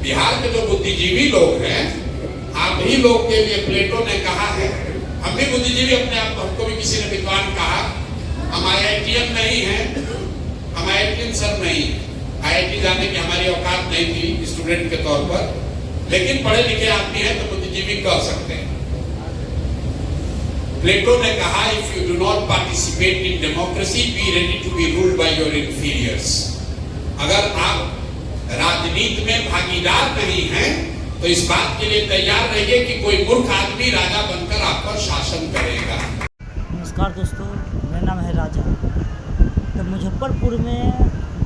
बिहार के जो बुद्धिजीवी लोग हैं, आप ही लोग के लिए प्लेटो ने कहा है, हम भी बुद्धिजीवी अपने आप, हमको भी किसी ने विद्वान कहा, हम IITian नहीं हैं, हम IITian सर नहीं, IIT जाने की हमारी औकात नहीं थी स्टूडेंट के तौर पर, लेकिन पढ़े लिखे आदमी हैं तो बुद्धिजीवी कह सकते हैं। प्लेटो ने कहा, if you do not participate in democracy, be ready to be ruled by your inferiors. अगर आप राजनीति में भागीदार नहीं हैं तो इस बात के लिए तैयार रहिए कि कोई मूर्ख आदमी राजा बनकर आप पर शासन करेगा। नमस्कार दोस्तों, मेरा नाम है राजा। तो मुजफ्फरपुर में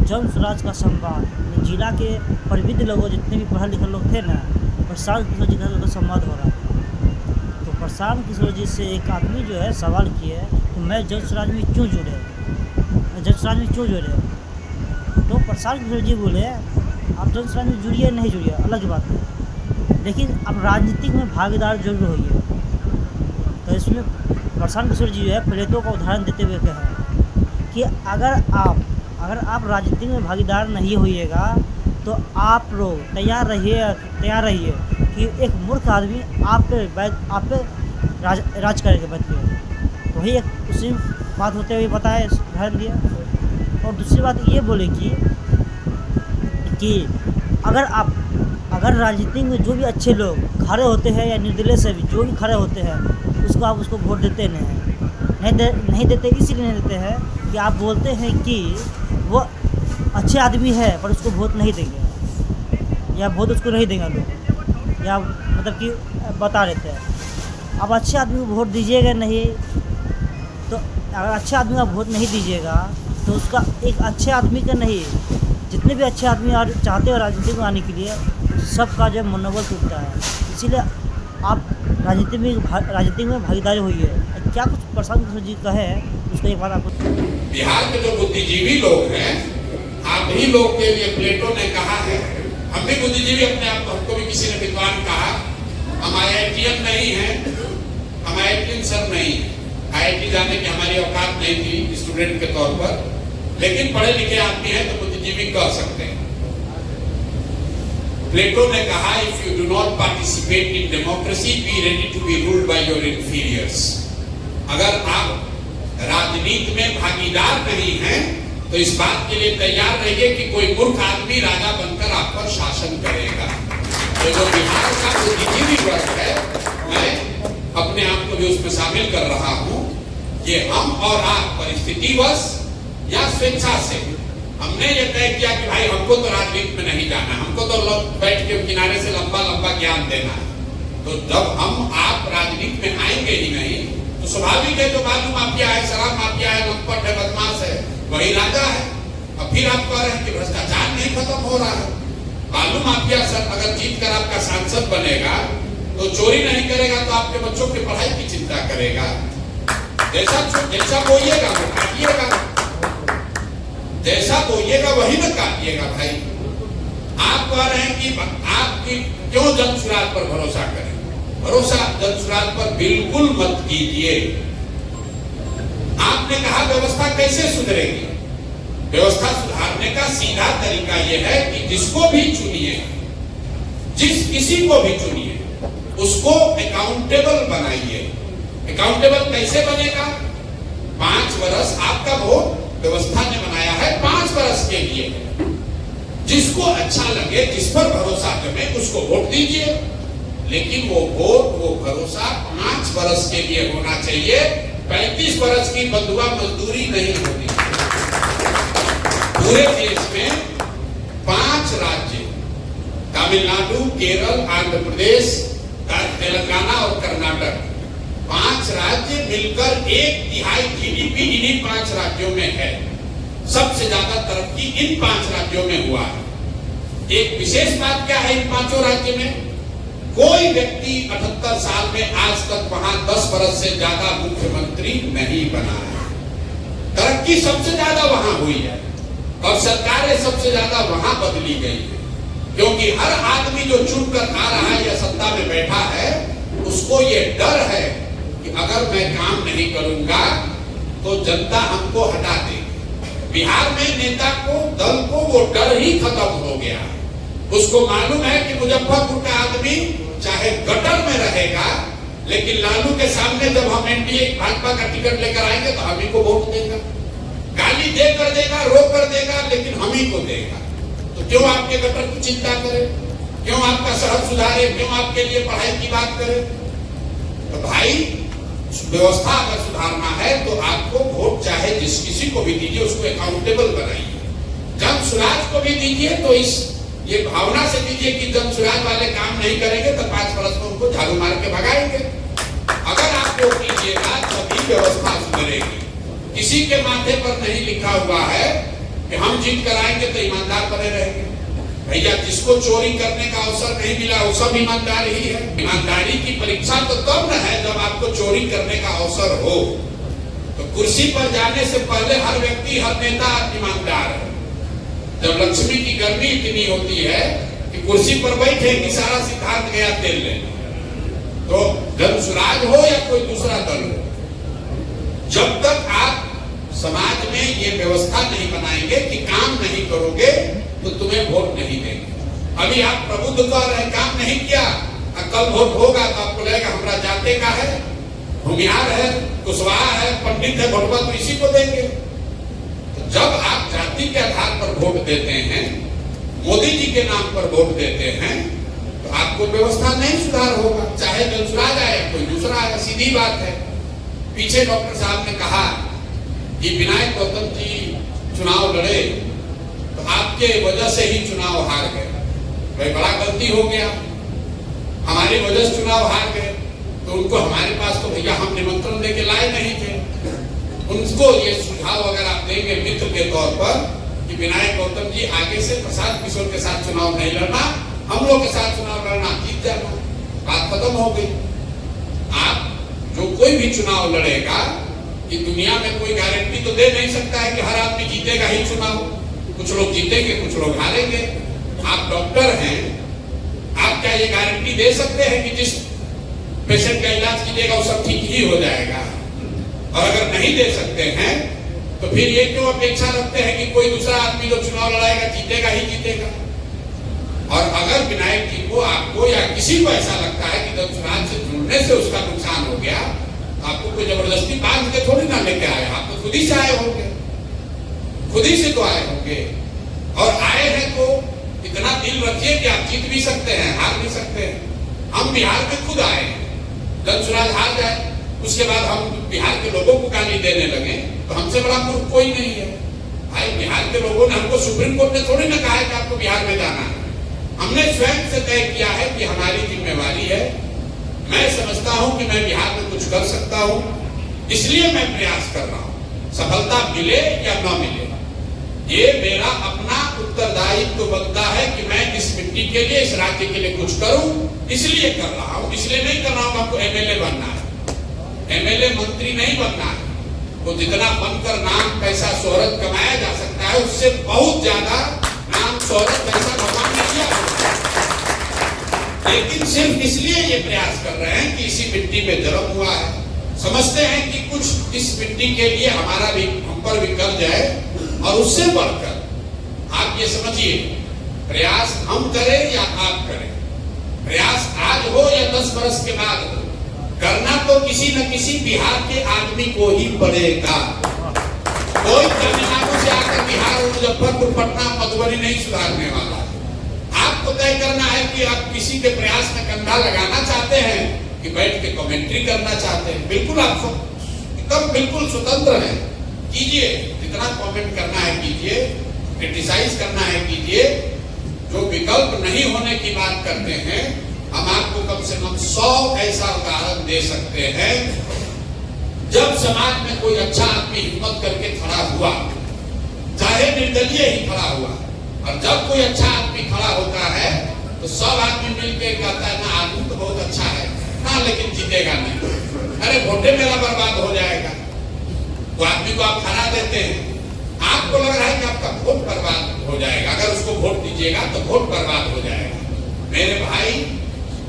जन स्वराज का संवाद, जिला के प्रविध लोगों, जितने भी पढ़े लिखे लोग थे ना, प्रशांत किशोर जी का संवाद हो रहा था। तो प्रशांत किशोर जी से एक आदमी जो है सवाल किए कि मैं जन स्वराज में क्यों जुड़े, जन स्वराज में क्यों जुड़े। तो प्रशांत किशोर जी बोले, आप जन स्वराज में जुड़िए नहीं जुड़िए अलग बात है, लेकिन आप राजनीतिक में भागीदार जरूर होइए। तो इसमें प्रशांत किशोर जी जो है प्लेटो का उदाहरण देते हुए कहे कि अगर आप राजनीति में भागीदार नहीं होइएगा तो आप लोग तैयार रहिए कि एक मूर्ख आदमी आप पे राज करेगा बैठ के। तो वही एक उसी बात होते हुए बताया, उदाहरण दिया। और दूसरी बात ये बोले कि अगर राजनीति में जो भी अच्छे लोग खड़े होते हैं या निर्दलीय से भी जो भी खड़े होते हैं उसको आप उसको वोट देते नहीं देते, इसीलिए नहीं देते हैं कि आप बोलते हैं कि वो अच्छे आदमी है पर उसको वोट नहीं देंगे या वोट उसको नहीं देंगे लोग, या मतलब कि बता देते हैं। अब अच्छे आदमी को वोट दीजिएगा नहीं, तो अगर अच्छे आदमी का वोट नहीं दीजिएगा तो उसका एक अच्छे आदमी का नहीं, जितने भी अच्छे आदमी चाहते हो राजनीति में आने के लिए, सबका जब मनोबल टूटता है। इसीलिए आप राजनीति में भागीदारी हुई है। क्या कुछ प्रशांत किशोर जी कहे उसको एक बार आपको। बिहार के जो बुद्धिजीवी लोग हैं, आप ही लोग के लिए प्लेटो ने कहा है, हम भी बुद्धिजीवी अपने आप, हमको भी किसी ने विद्वान कहा, हम IITian नहीं हैं, हम IITian सर नहीं, IIT जाने की हमारी औकात नहीं थी स्टूडेंट के तौर पर, लेकिन पढ़े लिखे आदमी हैं तो बुद्धिजीवी कह सकते हैं। प्लेटो ने कहा, if you do not participate in democracy, be ready to be ruled by your inferiors. अगर आप राजनीति में भागीदार नहीं हैं तो इस बात के लिए तैयार रहिए कि कोई मूर्ख आदमी राजा बनकर आप पर शासन करेगा। तो जो बिहार का बुद्धिजीवी वर्ग है, मैं अपने आप को भी उसमें शामिल कर रहा हूं कि हम और आप परिस्थितिवश या स्वेच्छा से हमने ये तय किया कि भाई हमको तो राजनीति में नहीं जाना, हमको तो बैठ के किनारे से लंबा लंबा ज्ञान देना है। तो जब हम आप राजनीति में आएंगे ही नहीं तो स्वाभाविक है जो बालू माफिया है, शराब माफिया है, लंपट है, बदमाश है, वही राजा है। अब फिर आप कह रहे हैं कि भ्रष्टाचार नहीं खत्म हो रहा है। बालू माफिया सर अगर जीत कर आपका सांसद बनेगा तो चोरी नहीं करेगा तो आपके बच्चों की पढ़ाई की चिंता करेगा। जैसा बोइएगा वो काटिएगा, जैसा बोइएगा वही ना काटिएगा। भाई आप कह रहे हैं कि आपकी क्यों जन स्वराज पर भरोसा करें। भरोसा जन स्वराज पर बिल्कुल मत कीजिए। आपने कहा व्यवस्था कैसे सुधरेगी। व्यवस्था सुधारने का सीधा तरीका यह है कि जिसको भी चुनिए, जिस किसी को भी चुनिए, उसको अकाउंटेबल बनाइए। अकाउंटेबल कैसे बनेगा? 5 वर्ष आपका वोट व्यवस्था ने बनाया है 5 वर्ष के लिए। जिसको अच्छा लगे, जिस पर भरोसा जमे, उसको वोट दीजिए, लेकिन वो वोट, वो भरोसा 5 वर्ष के लिए होना चाहिए। 35 वर्ष की बंधुआ मजदूरी नहीं होती। पूरे देश में 5 राज्य, तमिलनाडु, केरल, आंध्र प्रदेश, तेलंगाना और कर्नाटक, 5 राज्य मिलकर 1/3 GDP इन्हीं 5 राज्यों में है। सबसे ज्यादा तरक्की इन 5 राज्यों में हुआ है। एक विशेष बात क्या है इन 5 राज्य में? कोई व्यक्ति 78 साल में आज तक वहां 10 वर्ष से ज्यादा मुख्यमंत्री नहीं बना है। तरक्की सबसे ज्यादा वहां हुई है और सरकारें सबसे ज्यादा वहां बदली गई है, क्योंकि हर आदमी जो चुनकर आ रहा है या सत्ता में बैठा है, उसको ये डर है कि अगर मैं काम नहीं करूंगा तो जनता हमको हटा देगी। बिहार में नेता को, दल को वो डर ही खत्म हो गया। उसको मालूम है कि मुजफ्फरपुर का आदमी चाहे गटर में रहेगा, लेकिन लालू के सामने जब हम एनडीए भाजपा का टिकट लेकर आएंगे तो हम ही को वोट देगा। गाली दे कर देगा, रो कर देगा, लेकिन हम ही को देगा। तो क्यों आपके गटर की चिंता करे, क्यों आपका सड़क सुधारे, क्यों आपके लिए पढ़ाई की बात करे? तो भाई व्यवस्था अगर सुधारना है तो आपको वोट चाहे जिस किसी को भी दीजिए, उसको अकाउंटेबल बनाइए। जन सुराज को भी दीजिए तो इस ये भावना से दीजिए कि जन सुराज वाले काम नहीं करेंगे तो 5 वर्ष में उनको झाड़ू मार के भगाएंगे। अगर आप वोट दीजिएगा तभी व्यवस्था सुधरेगी। किसी के माथे पर नहीं लिखा हुआ है कि हम जीत कर आएंगे तो ईमानदार बने रहेंगे। भैया, जिसको चोरी करने का अवसर नहीं मिला वो सब ईमानदार ही है। ईमानदारी की परीक्षा तो तब न है जब आपको चोरी करने का अवसर हो। तो कुर्सी पर जाने से पहले हर व्यक्ति, हर नेता ईमानदार है। जब लक्ष्मी की गर्मी इतनी होती है कि कुर्सी पर बैठे कि सारा सिद्धांत गया तेल लेने। तो जन सुराज हो या कोई दूसरा दल हो, जब तक आप समाज में ये व्यवस्था नहीं बनाएंगे कि काम नहीं करोगे तो तुम्हें वोट नहीं देंगे। अभी आप प्रबुद्ध कर रहे, काम नहीं किया, कल वोट होगा तो आपको लगेगा हमारा जाते का है, भूमिहार है, कुशवाहा है, पंडित है, भोटवा तो इसी को देंगे। तो जब आप जाति के आधार पर वोट देते हैं, मोदी जी के नाम पर वोट देते हैं, तो आपको व्यवस्था नहीं सुधार होगा। चाहे जनसुराज आए कोई दूसरा आए, सीधी बात है। पीछे डॉक्टर साहब ने कहा कि विनायक गौतम जी चुनाव लड़े तो आपके वजह से ही चुनाव हार गए। भाई, बड़ा गलती हो गया, हमारी वजह से चुनाव हार गए। तो उनको हमारे पास तो भैया हम निमंत्रण देके लाए नहीं थे। उनको ये सुझाव अगर आप देंगे मित्र के तौर पर कि विनायक गौतम जी आगे से प्रसाद किशोर के साथ चुनाव नहीं लड़ना, हम लोग के साथ चुनाव लड़ना, जीत जाना, बात खत्म हो गई। आप जो कोई भी चुनाव लड़ेगा कि दुनिया में कोई गारंटी तो दे नहीं सकता है कि हर आदमी जीतेगा ही चुनाव। कुछ लोग जीतेंगे, कुछ लोग हारेंगे। आप डॉक्टर हैं, आप क्या ये गारंटी दे सकते हैं कि जिस पेशेंट का इलाज कीजिएगा वो सब ठीक ही हो जाएगा? और अगर नहीं दे सकते हैं तो फिर ये क्यों अपेक्षा रखते हैं कि कोई दूसरा आदमी जो चुनाव लड़ाएगा जीतेगा ही जीतेगा? और अगर विनायक जी को, आपको या किसी को ऐसा लगता है कि जब चुनाव से जुड़ने से उसका नुकसान हो गया, आपको कोई जबरदस्ती बांध के थोड़ी ना लेके आए, आप तो खुद ही से आए होंगे, खुद ही से तो आए होंगे। और आए हैं तो इतना दिल रखिए कि आप जीत भी सकते हैं, हार भी सकते हैं। हम बिहार में खुद आए, जब चुनाव हार जाए उसके बाद हम बिहार के लोगों को गाली देने लगे तो हमसे बड़ा मूर्ख कोई नहीं है। भाई, बिहार के लोगों ने हमको, सुप्रीम कोर्ट ने थोड़ी ना कहा है कि आपको बिहार में जाना है। हमने स्वयं से तय किया है कि हमारी जिम्मेवारी है। मैं समझता हूं कि मैं बिहार में कुछ कर सकता हूं, इसलिए मैं प्रयास कर रहा हूं। सफलता मिले या न मिले, ये मेरा अपना उत्तरदायित्व बनता है कि मैं इस मिट्टी के लिए, इस राज्य के लिए कुछ करूं। इसलिए कर रहा हूं, इसलिए नहीं कर रहा हूं आपको एमएलए बनना है। एमएलए मंत्री नहीं बनना है। तो जितना बनकर नाम, पैसा, शोहरत कमाया जा सकता है, उससे बहुत ज्यादा नाम, शोहरत, पैसा भगवान ने दिया। लेकिन सिर्फ इसलिए ये प्रयास कर रहे हैं कि इसी मिट्टी में जन्म हुआ है। समझते हैं कि कुछ इस मिट्टी के लिए हमारा भी, हम पर भी कर्ज है। और उससे बढ़कर आप ये समझिए, प्रयास हम करें या आप करें, प्रयास आज हो या 10 वर्ष के बाद हो, करना तो किसी न किसी बिहार के आदमी को ही पड़ेगा। कोई तमिलनाडु से आकर बिहार, मुजफ्फरपुर, पटना, मधुबनी नहीं सुधारने वाला है। आपको तय करना है कि आप किसी के प्रयास में कंधा लगाना चाहते हैं कि बैठ के कमेंट्री करना चाहते हैं। बिल्कुल आप एकदम बिल्कुल स्वतंत्र हैं, कीजिए, जितना कमेंट करना है कीजिए, क्रिटिसाइज करना है कीजिए। जो विकल्प नहीं होने की बात करते हैं, हम आपको कम से कम 100 ऐसा उदाहरण दे सकते हैं जब समाज में कोई अच्छा आदमी हिम्मत करके खड़ा हुआ, चाहे निर्दलीय ही खड़ा हुआ। और जब कोई अच्छा आदमी खड़ा होता है तो सब आदमी मिलकर कहता है ना, आदमी तो बहुत अच्छा है ना, लेकिन जीतेगा नहीं, अरे वोटे मेरा बर्बाद हो जाएगा। तो आदमी को आप हरा देते हैं, आपको लग रहा है कि आपका वोट बर्बाद हो जाएगा। अगर उसको वोट दीजिएगा तो वोट बर्बाद हो जाएगा। मेरे भाई,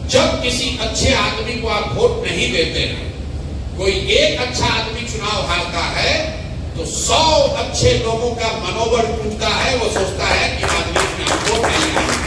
जब किसी अच्छे आदमी को आप वोट नहीं देते हैं, कोई एक अच्छा आदमी चुनाव हारता है तो 100 अच्छे लोगों का मनोबल टूटता है। वो सोचता है कि आदमी वोट नहीं